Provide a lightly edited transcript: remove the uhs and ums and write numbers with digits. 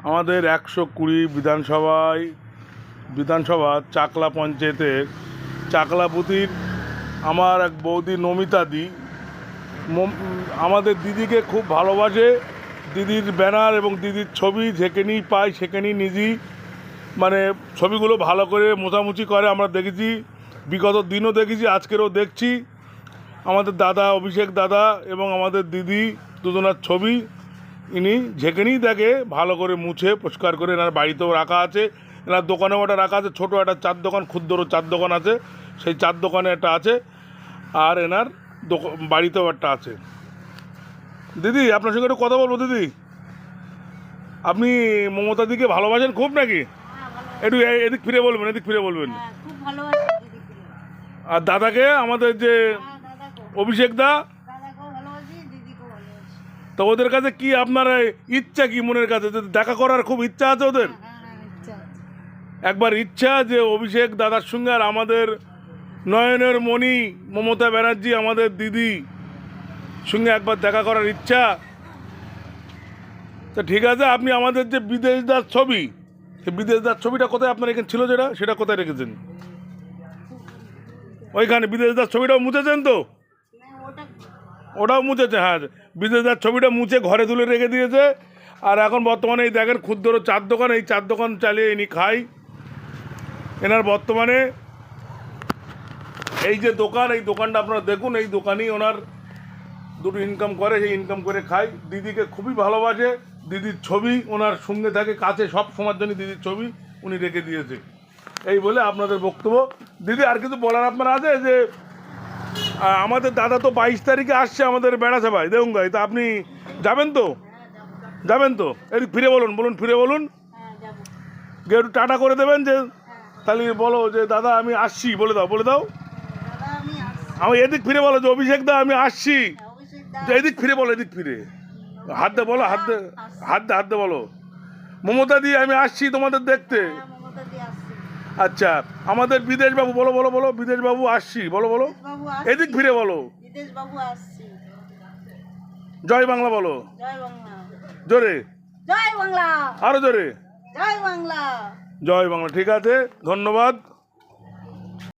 আমাদের ১২০ বিধানসভা চাকলা পঞ্চায়েতের চাকলাপুতির আমার এক বৌদি নমিতাদি আমাদের দিদিকে খুব ভালোবাসে। দিদির ব্যানার এবং দিদির ছবি যেখানেই পাই সেখানেই নিজেই মানে ছবিগুলো ভালো করে মোছামুছি করে। আমরা দেখেছি, বিগত দিনও দেখেছি, আজকেরও দেখছি। আমাদের দাদা অভিষেক দাদা এবং আমাদের দিদি দুজনার ছবি ইনি যেখানেই দেখে ভালো করে মুছে পরিষ্কার করে। এনার বাড়িতেও রাখা আছে, এনার দোকানেও একটা রাখা আছে, ছোটো একটা চার দোকান, ক্ষুদ্র চার দোকান আছে, সেই চার দোকানে একটা আছে, আর এনার বাড়িতেও একটা আছে। দিদি, আপনার সঙ্গে একটু কথা বলবো। দিদি, আপনি মমতাদিকে ভালোবাসেন খুব নাকি? একটু এদিক ফিরে বলবেন, এদিক ফিরে বলবেন। আর দাদাকে, আমাদের যে অভিষেক দা, তো ওদের কাছে কি আপনার ইচ্ছা, কি মনের কাছে দেখা করার খুব ইচ্ছা আছে ওদের? একবার ইচ্ছা যে অভিষেক দাদার সঙ্গে আর আমাদের নয়নের মণি মমতা ব্যানার্জি আমাদের দিদি সঙ্গে একবার দেখা করার ইচ্ছা। তো ঠিক আছে, আপনি আমাদের যে বিদেশদার ছবি, সেই বিদেশদার ছবিটা কোথায় আপনার এখানে ছিল, সেটা কোথায় রেখেছেন? ওইখানে বিদেশদার ছবিটাও মুছেছেন তো? ওটাও মুছেছে, হ্যাঁ। বিদেশদার ছবিটা মুছে ঘরে তুলে রেখে দিয়েছে। আর এখন বর্তমানে এই দেখেন ক্ষুদ্র চার দোকান, এই চার দোকান চালিয়ে ইনি খাই। এনার বর্তমানে এই যে দোকান, এই দোকানটা আপনারা দেখুন, এই দোকানেই ওনার দুটো ইনকাম করে, সেই ইনকাম করে খাই। দিদিকে খুবই ভালোবাসে, দিদির ছবি ওনার সঙ্গে থাকে, কাছে সব সময়ের জন্য দিদির ছবি উনি রেখে দিয়েছে। এই বলে আপনাদের বক্তব্য। দিদি, আর কিছু বলার আপনার আছে? যে আমাদের দাদা তো 22 তারিখে আসছে আমাদের বেড়াসভায় দেউঙ্গায়, তা আপনি যাবেন তো? যাবেন তো? এদিক ফিরে বলুন, ফিরে বলুন, গিয়ে একটু টাটা করে দেবেন। যে তাহলে বলো যে দাদা আমি আসছি, বলে দাও। আমি এদিক ফিরে বলো যে অভিষেক দা আমি আসছি। এদিক ফিরে বলো, এদিক ফিরে হাত দে বলো, হাত দে বলো, মমতা দি আমি আসছি তোমাদের দেখতে। আচ্ছা, আমাদের বিদেশ বাবু, বলো বিদেশ বাবু আসছি, বলো এদিক ফিরে বলো, জয় বাংলা বলো, জোরে, আরো জোরে, জয় বাংলা। ঠিক আছে, ধন্যবাদ।